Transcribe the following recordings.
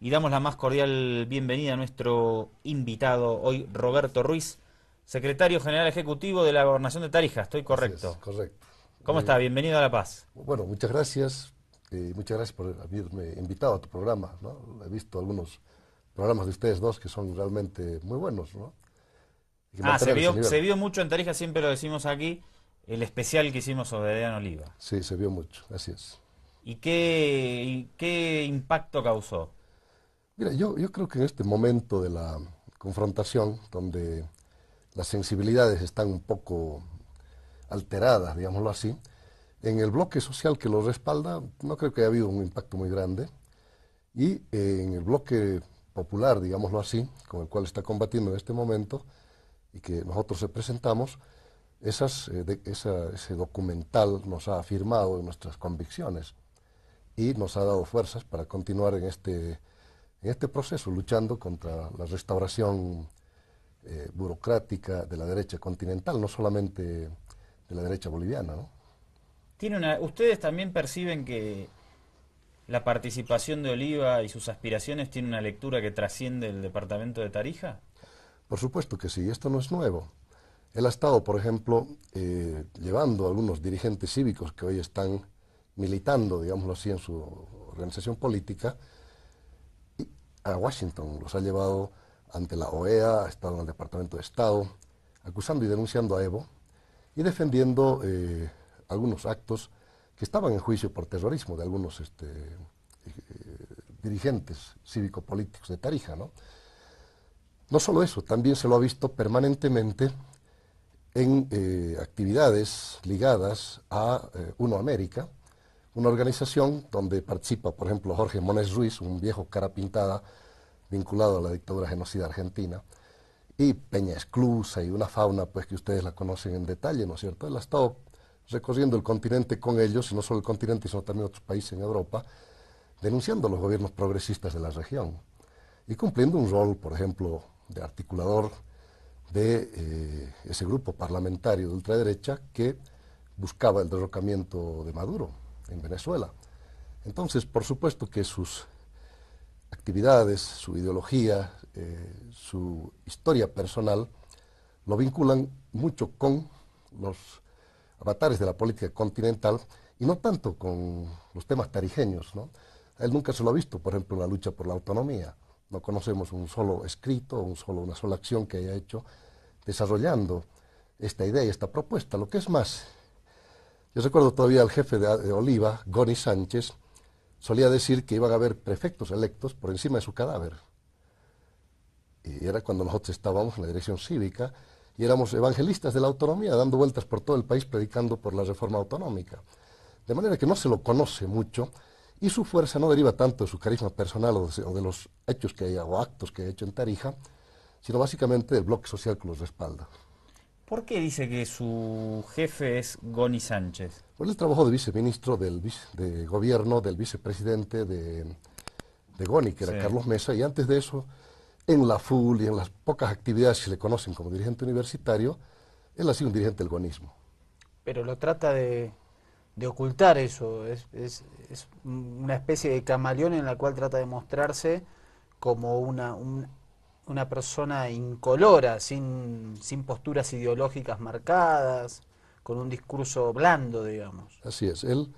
Y damos la más cordial bienvenida a nuestro invitado hoy, Roberto Ruiz, secretario general ejecutivo de la Gobernación de Tarija. Estoy Así es, correcto. correcto. ¿Cómo está? Bienvenido a La Paz. Bueno, muchas gracias. Muchas gracias por haberme invitado a tu programa, ¿no? He visto algunos programas de ustedes dos que son realmente muy buenos, ¿no? Hay que Ah, se mantener ese vio, nivel. se vio mucho en Tarija, siempre lo decimos aquí, el especial que hicimos sobre Adrián Oliva. Sí, se vio mucho, así es. ¿Y qué impacto causó? Mira, yo creo que en este momento de la confrontación, donde las sensibilidades están un poco alteradas, digámoslo así, en el bloque social que lo respalda, no creo que haya habido un impacto muy grande. Y en el bloque popular, digámoslo así, con el cual está combatiendo en este momento y que nosotros representamos, ese documental nos ha afirmado en nuestras convicciones y nos ha dado fuerzas para continuar en este proceso, luchando contra la restauración burocrática de la derecha continental, no solamente de la derecha boliviana, ¿no? ¿Ustedes también perciben que la participación de Oliva y sus aspiraciones tiene una lectura que trasciende el departamento de Tarija? Por supuesto que sí, esto no es nuevo. Él ha estado, por ejemplo, llevando a algunos dirigentes cívicos que hoy están militando, digámoslo así, en su organización política, a Washington. Los ha llevado ante la OEA, ha estado en el Departamento de Estado, acusando y denunciando a Evo y defendiendo algunos actos que estaban en juicio por terrorismo de algunos dirigentes cívico-políticos de Tarija, ¿no? No solo eso, también se lo ha visto permanentemente en actividades ligadas a Uno América, una organización donde participa, por ejemplo, Jorge Monés Ruiz, un viejo cara pintada vinculado a la dictadura genocida argentina, y Peña Esclusa y una fauna pues que ustedes la conocen en detalle, ¿no es cierto? Él ha estado recorriendo el continente con ellos, y no solo el continente, sino también otros países en Europa, denunciando a los gobiernos progresistas de la región y cumpliendo un rol, por ejemplo, de articulador de ese grupo parlamentario de ultraderecha que buscaba el derrocamiento de Maduro en Venezuela. Entonces, por supuesto que sus actividades, su ideología, su historia personal, lo vinculan mucho con los avatares de la política continental y no tanto con los temas tarijeños, ¿no? A él nunca se lo ha visto, por ejemplo, en la lucha por la autonomía. No conocemos un solo escrito, una sola acción que haya hecho desarrollando esta idea y esta propuesta. Lo que es más, yo recuerdo todavía al jefe de Oliva, Goni Sánchez, solía decir que iban a haber prefectos electos por encima de su cadáver. Y era cuando nosotros estábamos en la dirección cívica y éramos evangelistas de la autonomía, dando vueltas por todo el país predicando por la reforma autonómica. De manera que no se lo conoce mucho y su fuerza no deriva tanto de su carisma personal o de los hechos que haya, o actos que haya hecho en Tarija, sino básicamente del bloque social que los respalda. ¿Por qué dice que su jefe es Goni Sánchez? Pues él trabajó de viceministro de gobierno del vicepresidente de Goni, que Sí. era Carlos Mesa, y antes de eso, en la FUL y en las pocas actividades que le conocen como dirigente universitario, él ha sido un dirigente del gonismo. Pero lo trata de ocultar eso. Es una especie de camaleón en la cual trata de mostrarse como una persona incolora, sin posturas ideológicas marcadas, con un discurso blando, digamos. Así es, él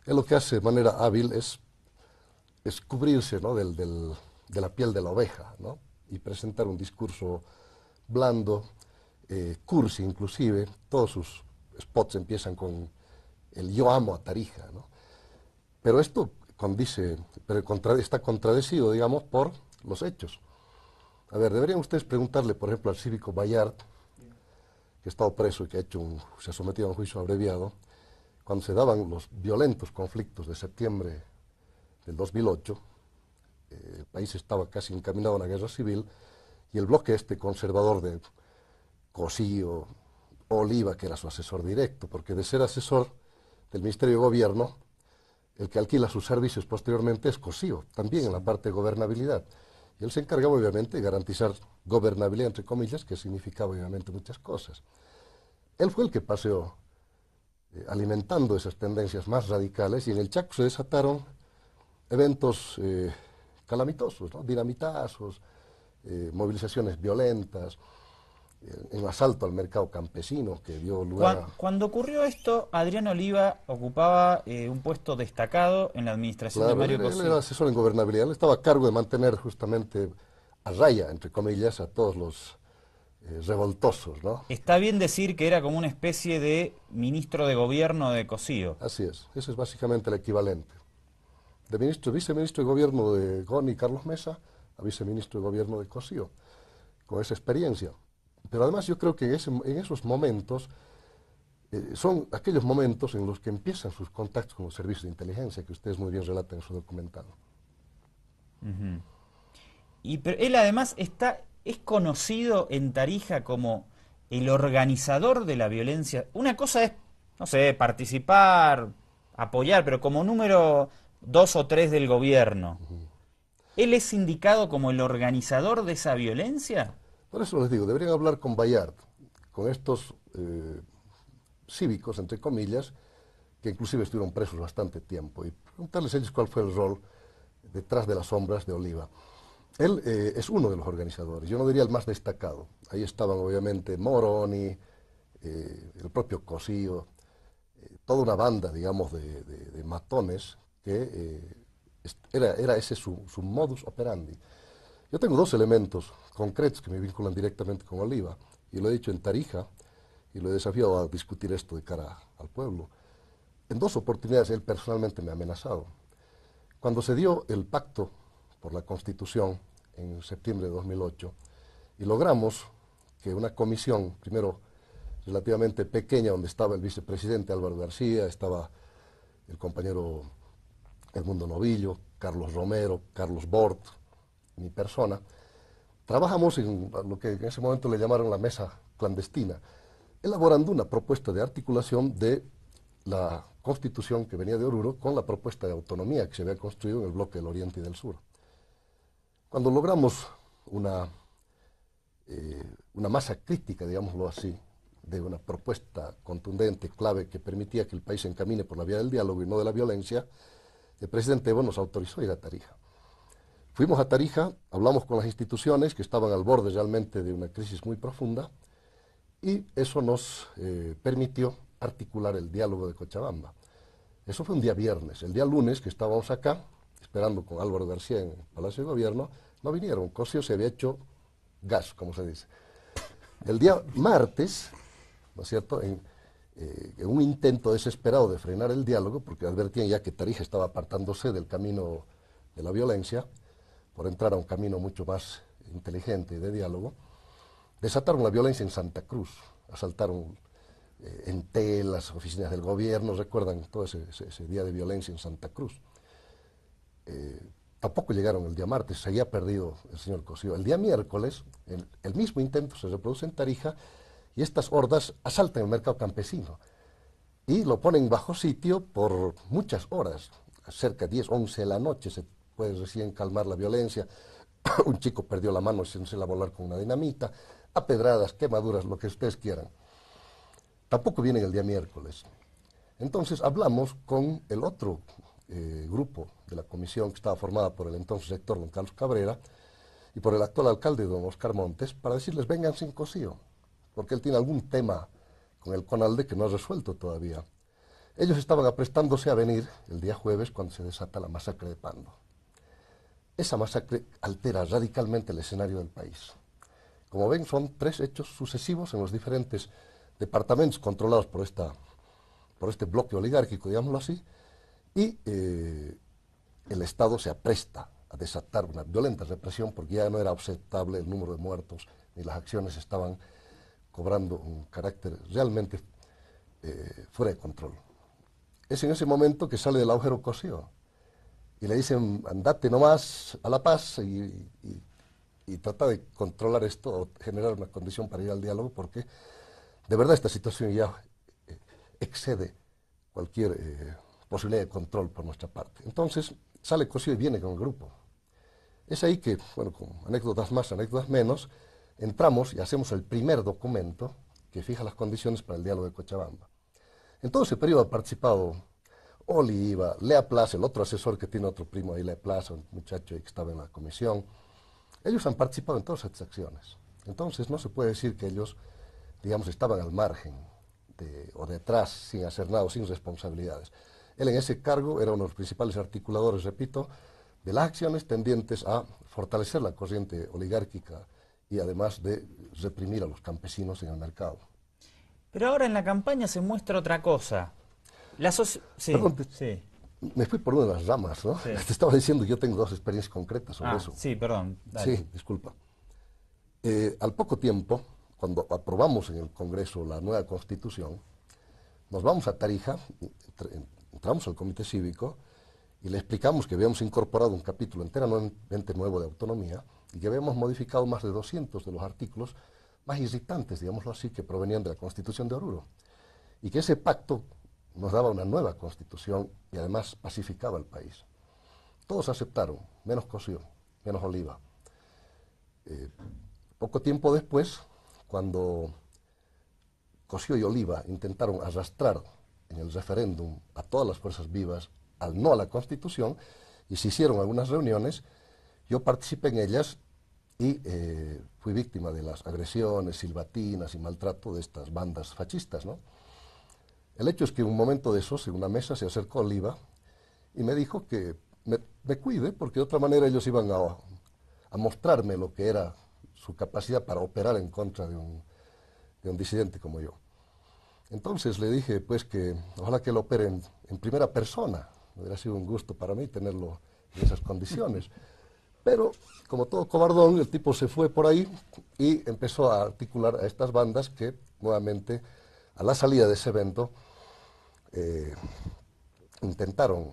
lo que hace de manera hábil es cubrirse, ¿no?, de la piel de la oveja, ¿no?, y presentar un discurso blando, cursi inclusive. Todos sus spots empiezan con el yo amo a Tarija, ¿no? Pero esto está contradecido, digamos, por los hechos. A ver, deberían ustedes preguntarle, por ejemplo, al cívico Bayard, que ha estado preso y que se ha sometido a un juicio abreviado, cuando se daban los violentos conflictos de septiembre del 2008, el país estaba casi encaminado a una guerra civil, y el bloque conservador de Cosío, Oliva, que era su asesor directo, porque de ser asesor del Ministerio de Gobierno, el que alquila sus servicios posteriormente es Cosío, también en la parte de gobernabilidad. Y él se encargaba obviamente de garantizar gobernabilidad, entre comillas, que significaba obviamente muchas cosas. Él fue el que paseó alimentando esas tendencias más radicales, y en el Chaco se desataron eventos calamitosos, ¿no? Dinamitazos, movilizaciones violentas, un asalto al mercado campesino que dio lugar a... Cuando ocurrió esto, Adrián Oliva ocupaba un puesto destacado en la administración de Claro, Mario él era Cosío. asesor en gobernabilidad, él estaba a cargo de mantener justamente a raya, entre comillas, a todos los revoltosos, ¿no? Está bien decir que era como una especie de ministro de gobierno de Cosío. Así es, ese es básicamente el equivalente. De viceministro de gobierno de Goni y Carlos Mesa a viceministro de gobierno de Cosío, con esa experiencia. Pero además yo creo que en esos momentos son aquellos momentos en los que empiezan sus contactos con los servicios de inteligencia, que ustedes muy bien relatan en su documental. Ujú. Pero él además es conocido en Tarija como el organizador de la violencia. Una cosa es, no sé, participar, apoyar, pero como número 2 o 3 del gobierno. ¿Él es indicado como el organizador de esa violencia? Por eso les digo, deberían hablar con Bayard, con estos cívicos, entre comillas, que inclusive estuvieron presos bastante tiempo, y preguntarles a ellos cuál fue el rol detrás de las sombras de Oliva. Él es uno de los organizadores, yo no diría el más destacado. Ahí estaban obviamente Moroni, el propio Cosío, toda una banda, digamos, de matones que era ese su modus operandi. Yo tengo dos elementos concretos que me vinculan directamente con Oliva, y lo he dicho en Tarija, y lo he desafiado a discutir esto de cara al pueblo. En dos oportunidades él personalmente me ha amenazado. Cuando se dio el pacto por la Constitución en septiembre de 2008, y logramos que una comisión, primero relativamente pequeña, donde estaba el vicepresidente Álvaro García, estaba el compañero Edmundo Novillo, Carlos Romero, Carlos Bort, mi persona, trabajamos en lo que en ese momento le llamaron la mesa clandestina, elaborando una propuesta de articulación de la Constitución que venía de Oruro con la propuesta de autonomía que se había construido en el bloque del Oriente y del Sur. Cuando logramos una masa crítica, digámoslo así, de una propuesta contundente, clave, que permitía que el país se encamine por la vía del diálogo y no de la violencia, el presidente Evo nos autorizó a ir a Tarija. Fuimos a Tarija, hablamos con las instituciones que estaban al borde realmente de una crisis muy profunda, y eso nos permitió articular el diálogo de Cochabamba. Eso fue un día viernes. El día lunes, que estábamos acá, esperando con Álvaro García en el Palacio de Gobierno, no vinieron. Cosío se había hecho gas, como se dice. El día martes, ¿no es cierto?, en un intento desesperado de frenar el diálogo, porque advertían ya que Tarija estaba apartándose del camino de la violencia, por entrar a un camino mucho más inteligente de diálogo, desataron la violencia en Santa Cruz, asaltaron en las oficinas del gobierno, recuerdan todo ese día de violencia en Santa Cruz. Tampoco llegaron el día martes, seguía perdido el señor Cosío. El día miércoles, el mismo intento se reproduce en Tarija, y estas hordas asaltan el mercado campesino y lo ponen bajo sitio por muchas horas, cerca de 10, 11 de la noche se puede recién calmar la violencia. Un chico perdió la mano haciéndosela volar con una dinamita, a pedradas, quemaduras, lo que ustedes quieran. Tampoco vienen el día miércoles. Entonces hablamos con el otro grupo de la comisión, que estaba formada por el entonces rector don Carlos Cabrera y por el actual alcalde don Oscar Montes, para decirles vengan sin Cosío, porque él tiene algún tema con el CONALDE que no ha resuelto todavía. Ellos estaban aprestándose a venir el día jueves, cuando se desata la masacre de Pando. Esa masacre altera radicalmente el escenario del país. Como ven, son 3 hechos sucesivos en los diferentes departamentos controlados por este bloque oligárquico, digámoslo así, y el Estado se apresta a desatar una violenta represión, porque ya no era aceptable el número de muertos, ni las acciones estaban cobrando un carácter realmente fuera de control. Es en ese momento que sale del agujero Cosío y le dicen, andate nomás a La Paz y trata de controlar esto, o generar una condición para ir al diálogo, porque de verdad esta situación ya excede cualquier posibilidad de control por nuestra parte. Entonces sale Cosío y viene con el grupo. Es ahí que, bueno, con anécdotas más, anécdotas menos, entramos y hacemos el primer documento que fija las condiciones para el diálogo de Cochabamba. En todo ese periodo ha participado Oliva, Lea Plaza, el otro asesor que tiene otro primo ahí, Lea Plaza, un muchacho que estaba en la comisión. Ellos han participado en todas estas acciones. Entonces no se puede decir que ellos, digamos, estaban al margen o detrás, sin hacer nada, sin responsabilidades. Él en ese cargo era uno de los principales articuladores, repito, de las acciones tendientes a fortalecer la corriente oligárquica y además de reprimir a los campesinos en el mercado. Pero ahora en la campaña se muestra otra cosa. Sí, Perdón, sí. me fui por una de las ramas, ¿no? Sí. Te estaba diciendo, yo tengo dos experiencias concretas sobre eso. Sí, perdón. Dale. Sí, disculpa. Al poco tiempo, cuando aprobamos en el Congreso la nueva Constitución, nos vamos a Tarija, entramos al Comité Cívico y le explicamos que habíamos incorporado un capítulo enteramente nuevo de autonomía y que habíamos modificado más de 200 de los artículos más irritantes, digámoslo así, que provenían de la Constitución de Oruro. Y que ese pacto nos daba una nueva Constitución y además pacificaba el país. Todos aceptaron, menos Cosío, menos Oliva. Poco tiempo después, cuando Cosío y Oliva intentaron arrastrar en el referéndum a todas las fuerzas vivas al no a la Constitución, y se hicieron algunas reuniones, yo participé en ellas y fui víctima de las agresiones, silbatinas y maltrato de estas bandas fascistas, ¿no? El hecho es que en un momento de esos, en una mesa, se acercó Oliva y me dijo que me cuide, porque de otra manera ellos iban a mostrarme lo que era su capacidad para operar en contra de un disidente como yo. Entonces le dije, pues, que ojalá que lo operen en primera persona. Hubiera sido un gusto para mí tenerlo en esas condiciones. Pero, como todo cobardón, el tipo se fue por ahí y empezó a articular a estas bandas que, nuevamente, a la salida de ese evento, intentaron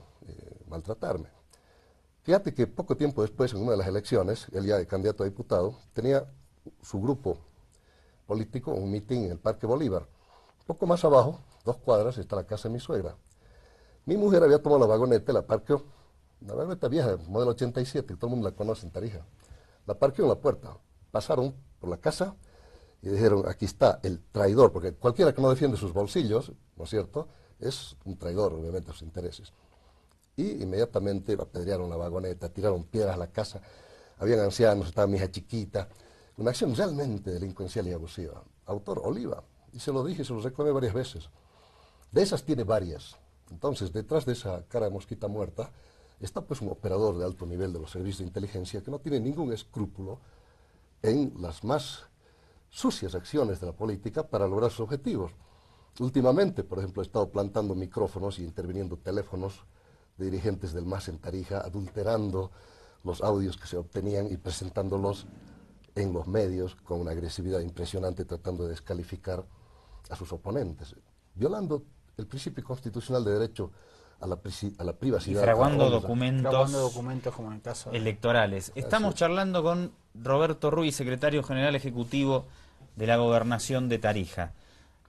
maltratarme. Fíjate que poco tiempo después, en una de las elecciones, él ya de candidato a diputado, tenía su grupo político un mitin en el Parque Bolívar. Un poco más abajo, 2 cuadras, está la casa de mi suegra. Mi mujer había tomado la vagoneta, la parqueó, una vagoneta vieja, modelo 87, que todo el mundo la conoce en Tarija. La parqueó en la puerta. Pasaron por la casa y dijeron, aquí está el traidor, porque cualquiera que no defiende sus bolsillos, ¿no es cierto?, es un traidor, obviamente, a sus intereses. Y inmediatamente apedrearon la vagoneta, tiraron piedras a la casa, habían ancianos, estaba mi hija chiquita, una acción realmente delincuencial y abusiva. Autor, Oliva, y se lo dije, se lo reclamé varias veces. De esas tiene varias. Entonces, detrás de esa cara de mosquita muerta, está pues un operador de alto nivel de los servicios de inteligencia que no tiene ningún escrúpulo en las más sucias acciones de la política para lograr sus objetivos. Últimamente, por ejemplo, he estado plantando micrófonos y interviniendo teléfonos de dirigentes del MAS en Tarija, adulterando los audios que se obtenían y presentándolos en los medios con una agresividad impresionante, tratando de descalificar a sus oponentes, violando el principio constitucional de derecho a la privacidad. Y fraguando documentos como en el caso electorales. Estamos charlando con Roberto Ruiz, secretario general ejecutivo de la Gobernación de Tarija.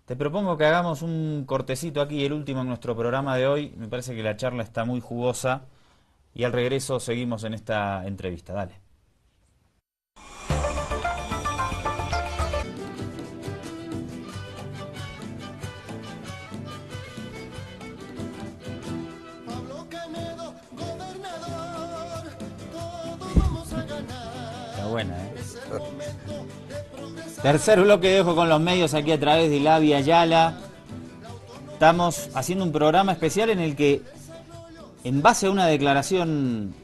Te propongo que hagamos un cortecito aquí, el último en nuestro programa de hoy. Me parece que la charla está muy jugosa y al regreso seguimos en esta entrevista. Dale. Está buena, ¿eh? Tercer bloque de Ojo con los Medios aquí a través de Lavi Ayala. Estamos haciendo un programa especial en el que, en base a una declaración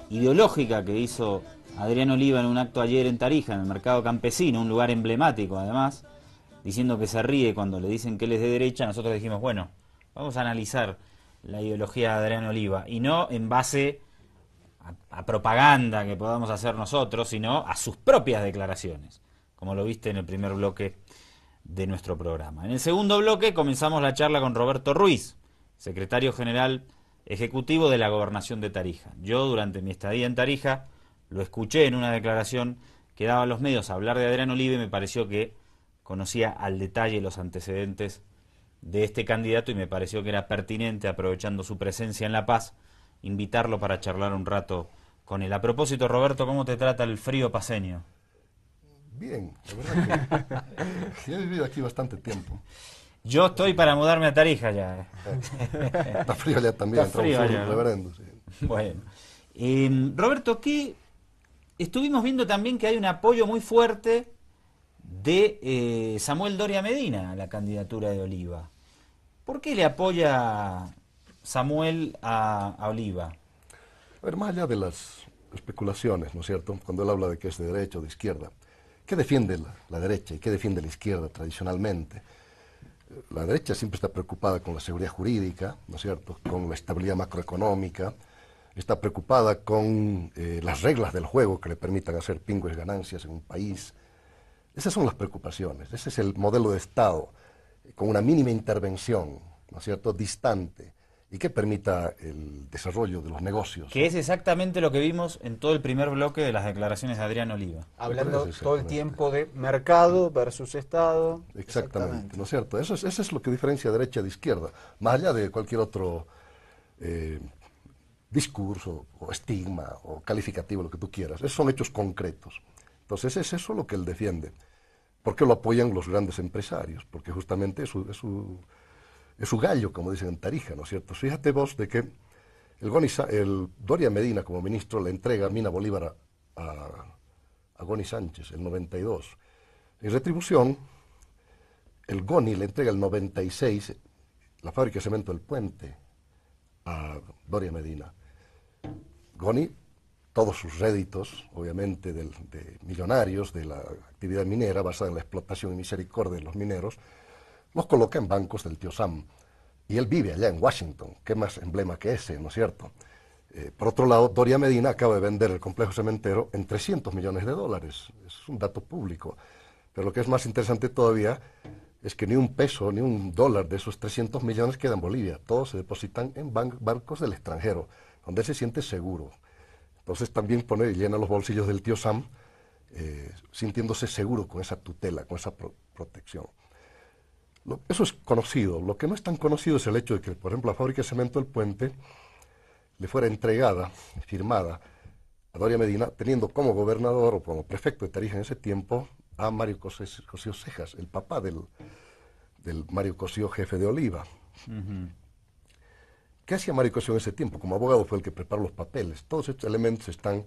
ideológica que hizo Adrián Oliva en un acto ayer en Tarija, en el mercado campesino, un lugar emblemático además, diciendo que se ríe cuando le dicen que él es de derecha, nosotros dijimos, bueno, vamos a analizar la ideología de Adrián Oliva, y no en base a propaganda que podamos hacer nosotros, sino a sus propias declaraciones, como lo viste en el primer bloque de nuestro programa. En el segundo bloque comenzamos la charla con Roberto Ruiz, secretario general ejecutivo de la Gobernación de Tarija. Yo, durante mi estadía en Tarija, lo escuché en una declaración que daba a los medios a hablar de Adrián Oliva y me pareció que conocía al detalle los antecedentes de este candidato y me pareció que era pertinente, aprovechando su presencia en La Paz, invitarlo para charlar un rato con él. A propósito, Roberto, ¿cómo te trata el frío paceño? Bien, la verdad que he vivido aquí bastante tiempo. Yo estoy para mudarme a Tarija ya. Está frío allá también, Está frío entra un allá, ¿no? reverendo. Sí. Bueno. Roberto, aquí estuvimos viendo también que hay un apoyo muy fuerte de Samuel Doria Medina a la candidatura de Oliva. ¿Por qué le apoya Samuel a Oliva? A ver, más allá de las especulaciones, ¿no es cierto? Cuando él habla de que es de derecha o de izquierda, ¿qué defiende la derecha y qué defiende la izquierda tradicionalmente? La derecha siempre está preocupada con la seguridad jurídica, ¿no es cierto?, con la estabilidad macroeconómica, está preocupada con las reglas del juego que le permitan hacer pingües ganancias en un país. Esas son las preocupaciones, ese es el modelo de Estado, con una mínima intervención, ¿no es cierto?, distante, y que permita el desarrollo de los negocios, Que ¿no? es exactamente lo que vimos en todo el primer bloque de las declaraciones de Adrián Oliva. Hablando Pues todo el exactamente. tiempo de mercado versus Estado. Exactamente, ¿no es cierto? Eso es lo que diferencia derecha de izquierda, más allá de cualquier otro eh, discurso o estigma o calificativo, lo que tú quieras. Esos son hechos concretos. Entonces es eso lo que él defiende. ¿Por qué lo apoyan los grandes empresarios? Porque justamente es su gallo, como dicen en Tarija, ¿no es cierto? Fíjate vos de que el Doria Medina como ministro le entrega a Mina Bolívar a Goni Sánchez, el 92. En retribución, el Goni le entrega el 96 la fábrica de cemento del Puente a Doria Medina. Goni, todos sus réditos, obviamente, de millonarios de la actividad minera basada en la explotación y misericordia de los mineros, los coloca en bancos del tío Sam. Y él vive allá en Washington, qué más emblema que ese, ¿no es cierto? Por otro lado, Doria Medina acaba de vender el complejo cementero en $300 millones. Es un dato público. Pero lo que es más interesante todavía es que ni un peso, ni un dólar de esos 300 millones queda en Bolivia. Todos se depositan en bancos del extranjero, donde él se siente seguro. Entonces también pone y llena los bolsillos del tío Sam, sintiéndose seguro con esa tutela, con esa protección. Eso es conocido. Lo que no es tan conocido es el hecho de que, por ejemplo, la fábrica de cemento del Puente le fuera entregada, firmada, a Doria Medina, teniendo como gobernador o como prefecto de Tarija en ese tiempo a Mario Cosío Cejas, el papá del Mario Cosío, jefe de Oliva. ¿Qué hacía Mario Cosío en ese tiempo? Como abogado fue el que preparó los papeles. Todos estos elementos están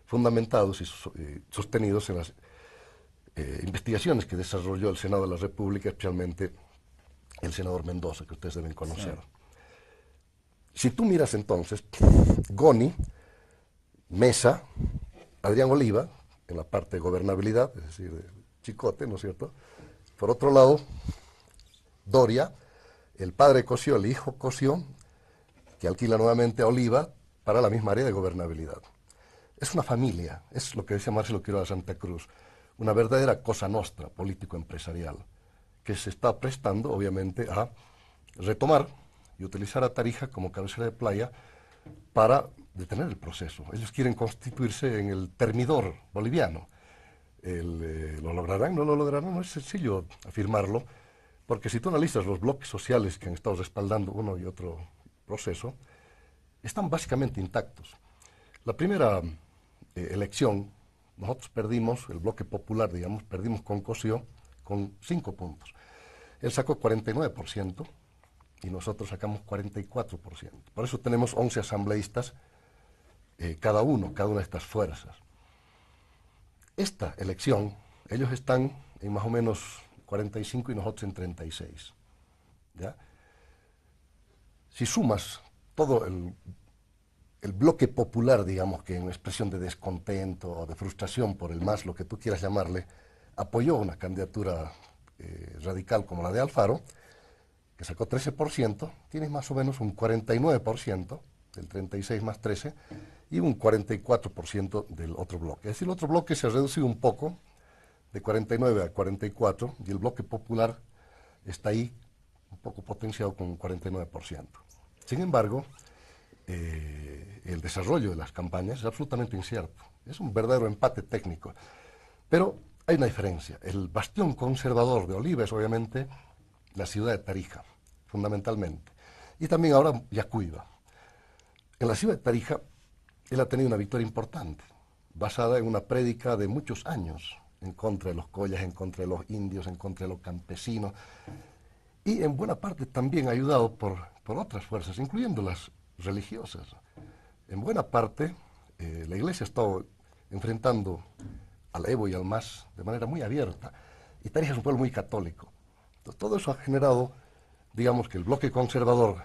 fundamentados y sostenidos en las investigaciones que desarrolló el Senado de la República, especialmente el senador Mendoza, que ustedes deben conocer. Sí. Si tú miras entonces, Goni, Mesa, Adrián Oliva, en la parte de gobernabilidad, es decir, de Chicote, ¿no es cierto? Por otro lado, Doria, el padre Cosío, el hijo Cosío, que alquila nuevamente a Oliva para la misma área de gobernabilidad. Es una familia, es lo que decía Marcelo Quiroga Santa Cruz, una verdadera cosa nostra político-empresarial, que se está prestando, obviamente, a retomar y utilizar a Tarija como cabecera de playa para detener el proceso. Ellos quieren constituirse en el termidor boliviano. ¿Lo lograrán? ¿No lo lograrán? No es sencillo afirmarlo, porque si tú analizas los bloques sociales que han estado respaldando uno y otro proceso, están básicamente intactos. La primera elección, nosotros perdimos, el bloque popular, digamos, perdimos con Cosío con 5 puntos. Él sacó 49% y nosotros sacamos 44%. Por eso tenemos 11 asambleístas, cada una de estas fuerzas. Esta elección, ellos están en más o menos 45 y nosotros en 36. ¿Ya? Si sumas todo el bloque popular, digamos, que en expresión de descontento o de frustración por el MAS, lo que tú quieras llamarle, apoyó una candidatura radical como la de Alfaro, que sacó 13%, tienes más o menos un 49%, del 36 más 13, y un 44% del otro bloque. Es decir, el otro bloque se ha reducido un poco, de 49 a 44, y el bloque popular está ahí un poco potenciado con un 49%. Sin embargo, el desarrollo de las campañas es absolutamente incierto. Es un verdadero empate técnico. Pero hay una diferencia. El bastión conservador de Oliva es obviamente la ciudad de Tarija, fundamentalmente. Y también ahora Yacuiba. En la ciudad de Tarija, él ha tenido una victoria importante, basada en una prédica de muchos años, en contra de los collas, en contra de los indios, en contra de los campesinos. y en buena parte también ayudado por otras fuerzas, incluyendo las religiosas. En buena parte, la Iglesia ha estado enfrentando al Evo y al MAS de manera muy abierta, y Tarija es un pueblo muy católico. Entonces, todo eso ha generado, digamos, que el bloque conservador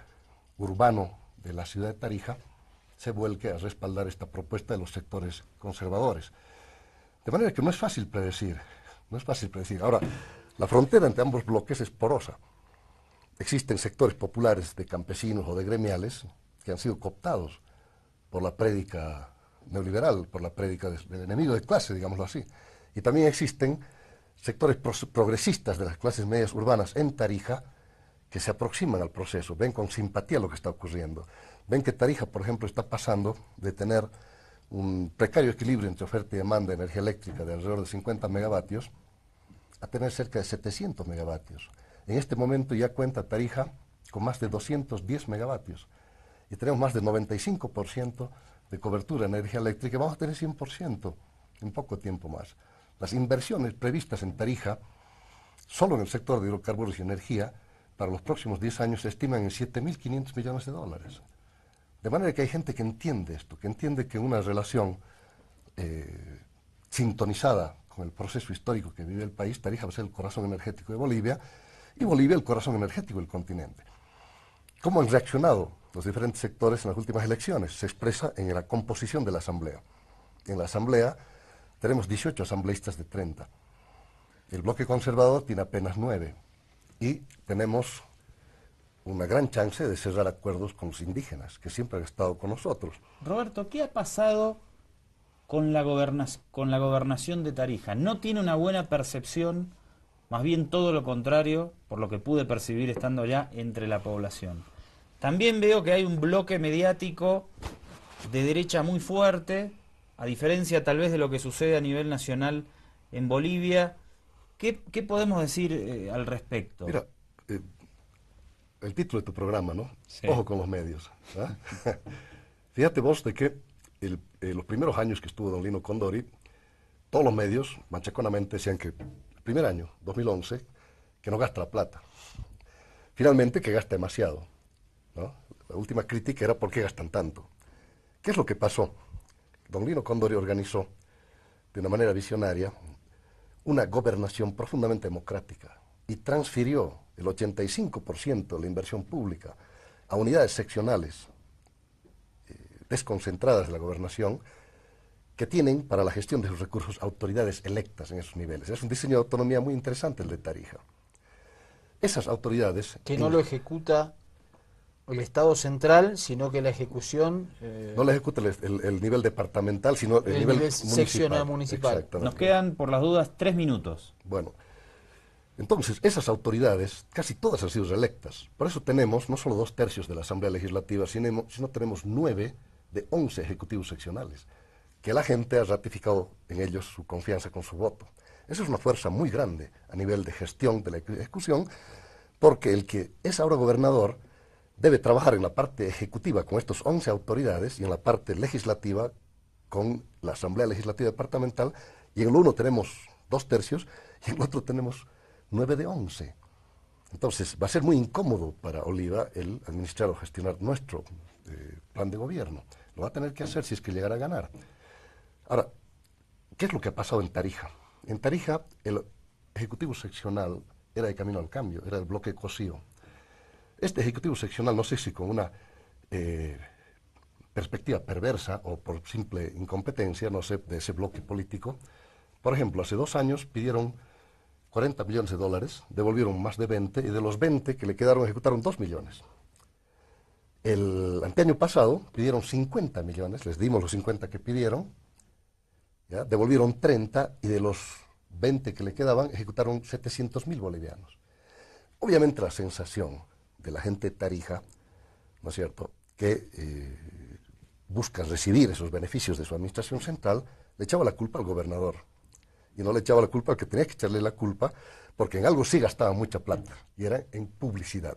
urbano de la ciudad de Tarija se vuelque a respaldar esta propuesta de los sectores conservadores. De manera que no es fácil predecir, no es fácil predecir. Ahora, la frontera entre ambos bloques es porosa. Existen sectores populares de campesinos o de gremiales que han sido cooptados por la prédica neoliberal, por la prédica del enemigo de clase, digámoslo así. Y también existen sectores progresistas de las clases medias urbanas en Tarija que se aproximan al proceso, ven con simpatía lo que está ocurriendo. Ven que Tarija, por ejemplo, está pasando de tener un precario equilibrio entre oferta y demanda de energía eléctrica de alrededor de 50 megavatios a tener cerca de 700 megavatios. En este momento ya cuenta Tarija con más de 210 megavatios y tenemos más del 95% de cobertura de energía eléctrica y vamos a tener 100% en poco tiempo más. Las inversiones previstas en Tarija, solo en el sector de hidrocarburos y energía, para los próximos 10 años se estiman en 7.500 millones de dólares. De manera que hay gente que entiende esto, que entiende que una relación sintonizada con el proceso histórico que vive el país, Tarija va a ser el corazón energético de Bolivia y Bolivia el corazón energético del continente. ¿Cómo han reaccionado los diferentes sectores en las últimas elecciones? Se expresa en la composición de la Asamblea. En la Asamblea tenemos 18 asambleístas de 30. El bloque conservador tiene apenas 9. Y tenemos una gran chance de cerrar acuerdos con los indígenas, que siempre han estado con nosotros. Roberto, ¿qué ha pasado con la gobernación de Tarija? ¿No tiene una buena percepción, más bien todo lo contrario, por lo que pude percibir estando allá, entre la población? También veo que hay un bloque mediático de derecha muy fuerte, a diferencia tal vez de lo que sucede a nivel nacional en Bolivia. ¿Qué podemos decir al respecto? Mira, el título de tu programa, ¿no? Sí. Ojo con los medios. ¿Ah? Fíjate vos de que los primeros años que estuvo don Lino Condori, todos los medios machaconamente decían que el primer año, 2011, que no gasta la plata. Finalmente que gasta demasiado, ¿no? La última crítica era ¿por qué gastan tanto? ¿Qué es lo que pasó? Don Lino Condori organizó de una manera visionaria una gobernación profundamente democrática y transfirió el 85% de la inversión pública a unidades seccionales desconcentradas de la gobernación que tienen para la gestión de sus recursos autoridades electas en esos niveles. Es un diseño de autonomía muy interesante el de Tarija. Esas autoridades... Que no lo ejecuta el Estado central, sino que la ejecución... no la ejecuta el nivel departamental, sino el nivel seccional municipal. Nos quedan, por las dudas, 3 minutos. Bueno, entonces, esas autoridades, casi todas han sido reelectas. Por eso tenemos no solo 2/3 de la Asamblea Legislativa, sino tenemos 9 de 11 ejecutivos seccionales, que la gente ha ratificado en ellos su confianza con su voto. Esa es una fuerza muy grande a nivel de gestión de la ejecución, porque el que es ahora gobernador debe trabajar en la parte ejecutiva con estos 11 autoridades y en la parte legislativa con la Asamblea Legislativa Departamental, y en el uno tenemos 2/3 y en el otro tenemos 9 de 11. Entonces va a ser muy incómodo para Oliva el administrar o gestionar nuestro plan de gobierno. Lo va a tener que hacer si es que llegara a ganar. Ahora, ¿qué es lo que ha pasado en Tarija? En Tarija el Ejecutivo Seccional era de Camino al Cambio, era el bloque Cosío. Este Ejecutivo Seccional, no sé si con una perspectiva perversa o por simple incompetencia, no sé, de ese bloque político, por ejemplo, hace 2 años pidieron 40 millones de dólares, devolvieron más de 20, y de los 20 que le quedaron ejecutaron 2 millones. El anteaño pasado pidieron 50 millones, les dimos los 50 que pidieron, ¿ya? Devolvieron 30 y de los 20 que le quedaban ejecutaron 700.000 bolivianos. Obviamente la sensación de la gente de Tarija, ¿no es cierto?, que busca recibir esos beneficios de su administración central, le echaba la culpa al gobernador. Y no le echaba la culpa al que tenía que echarle la culpa, porque en algo sí gastaba mucha plata, y era en publicidad.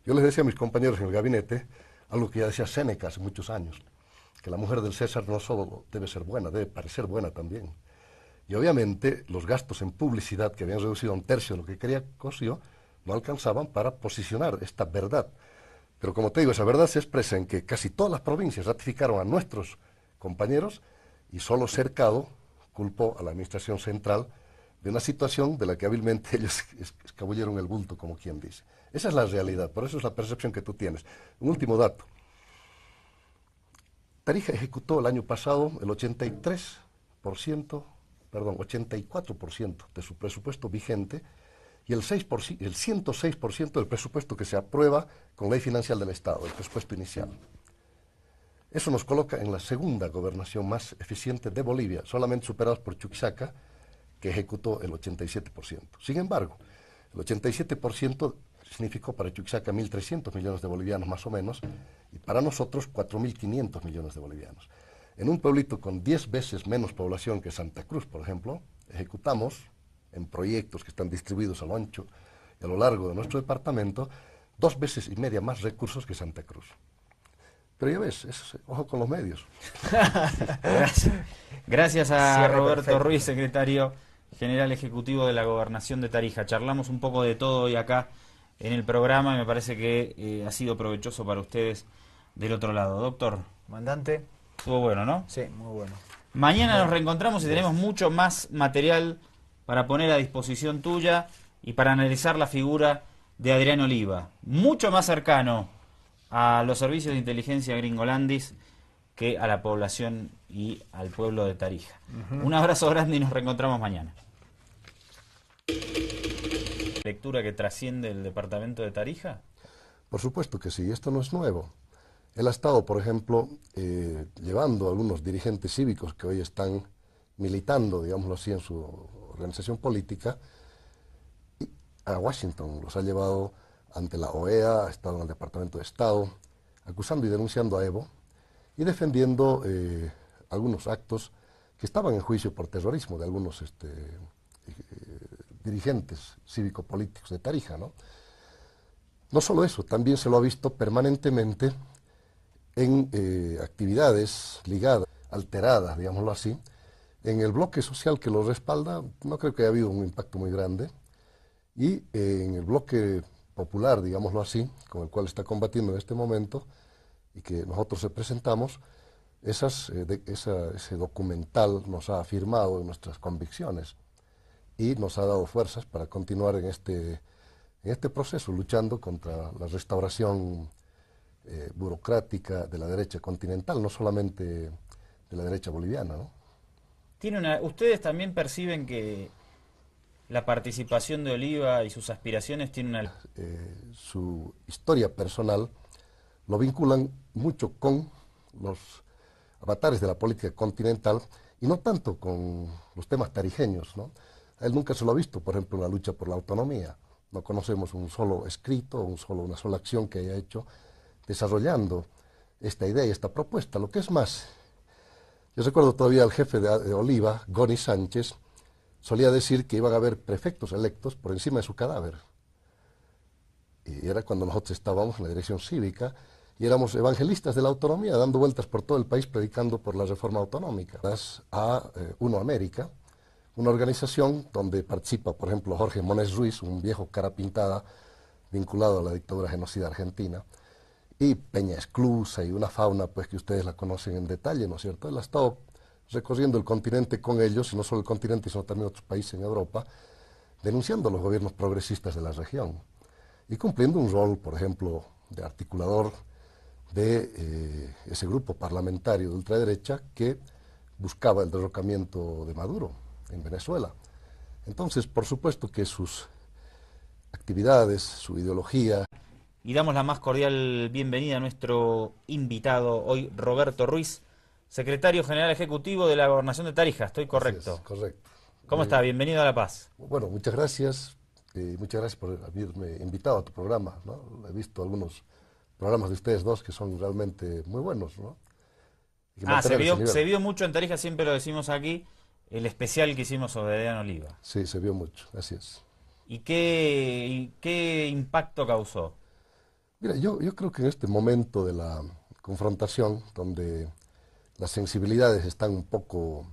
Yo les decía a mis compañeros en el gabinete, algo que ya decía Séneca hace muchos años, que la mujer del César no solo debe ser buena, debe parecer buena también. Y obviamente los gastos en publicidad, que habían reducido a 1/3 de lo que quería Cosío, no alcanzaban para posicionar esta verdad. Pero como te digo, esa verdad se expresa en que casi todas las provincias ratificaron a nuestros compañeros y solo Cercado culpó a la administración central de una situación de la que hábilmente ellos escabulleron el bulto, como quien dice. Esa es la realidad, por eso es la percepción que tú tienes. Un último dato. Tarija ejecutó el año pasado el 84% de su presupuesto vigente y el 106% del presupuesto que se aprueba con ley financiera del Estado, el presupuesto inicial. Eso nos coloca en la segunda gobernación más eficiente de Bolivia, solamente superados por Chuquisaca, que ejecutó el 87%. Sin embargo, el 87% significó para Chuquisaca 1.300 millones de bolivianos más o menos, y para nosotros 4.500 millones de bolivianos. En un pueblito con 10 veces menos población que Santa Cruz, por ejemplo, ejecutamos en proyectos que están distribuidos a lo ancho y a lo largo de nuestro departamento 2,5 veces más recursos que Santa Cruz. Pero ya ves, ojo con los medios. Gracias a Cierre Roberto perfecto. Ruiz, secretario general ejecutivo de la Gobernación de Tarija. Charlamos un poco de todo hoy acá en el programa y me parece que ha sido provechoso para ustedes del otro lado. Doctor, Comandante, estuvo bueno, ¿no? sí, muy bueno. Mañana nos reencontramos y tenemos mucho más material para poner a disposición tuya y para analizar la figura de Adrián Oliva. Mucho más cercano a los servicios de inteligencia gringolandis que a la población y al pueblo de Tarija. Un abrazo grande y nos reencontramos mañana. ¿Lectura que trasciende el departamento de Tarija? Por supuesto que sí, esto no es nuevo. Él ha estado, por ejemplo, llevando a algunos dirigentes cívicos que hoy están militando, digámoslo así, en su organización política, y a Washington. Los ha llevado ante la OEA, ha estado en el Departamento de Estado, acusando y denunciando a Evo y defendiendo algunos actos que estaban en juicio por terrorismo de algunos dirigentes cívico-políticos de Tarija, ¿no? No solo eso, también se lo ha visto permanentemente en actividades ligadas, alteradas, digámoslo así, en el bloque social que lo respalda. No creo que haya habido un impacto muy grande, y en el bloque popular, digámoslo así, con el cual está combatiendo en este momento y que nosotros representamos, ese documental nos ha afirmado en nuestras convicciones y nos ha dado fuerzas para continuar en este proceso, luchando contra la restauración burocrática de la derecha continental, no solamente de la derecha boliviana, ¿no? ¿Ustedes también perciben que la participación de Oliva y sus aspiraciones tienen una... Su historia personal lo vinculan mucho con los avatares de la política continental y no tanto con los temas tarijeños, ¿no? A él nunca se lo ha visto, por ejemplo, en la lucha por la autonomía. No conocemos un solo escrito, una sola acción que haya hecho desarrollando esta idea y esta propuesta. Lo que es más, yo recuerdo todavía al jefe de Oliva, Goni Sánchez, solía decir que iban a haber prefectos electos por encima de su cadáver. Y era cuando nosotros estábamos en la dirección cívica y éramos evangelistas de la autonomía, dando vueltas por todo el país predicando por la reforma autonómica. A Uno América, una organización donde participa, por ejemplo, Jorge Monés Ruiz, un viejo cara pintada vinculado a la dictadura genocida argentina, y Peña Esclusa y una fauna pues que ustedes la conocen en detalle, ¿no es cierto? Él ha estado recorriendo el continente con ellos, y no solo el continente, sino también otros países en Europa, denunciando a los gobiernos progresistas de la región y cumpliendo un rol, por ejemplo, de articulador de ese grupo parlamentario de ultraderecha que buscaba el derrocamiento de Maduro en Venezuela. Entonces, por supuesto que sus actividades, su ideología... Y damos la más cordial bienvenida a nuestro invitado hoy, Roberto Ruiz, secretario general ejecutivo de la Gobernación de Tarija. ¿Estoy correcto? Así es, correcto. ¿Cómo está? Bienvenido a La Paz. Bueno, muchas gracias. Muchas gracias por haberme invitado a tu programa, ¿no? He visto algunos programas de ustedes dos que son realmente muy buenos, ¿no? Se vio mucho en Tarija, siempre lo decimos aquí, el especial que hicimos sobre Adrián Oliva. Sí, se vio mucho, así es. ¿Y qué impacto causó? Mira, yo creo que en este momento de la confrontación, donde las sensibilidades están un poco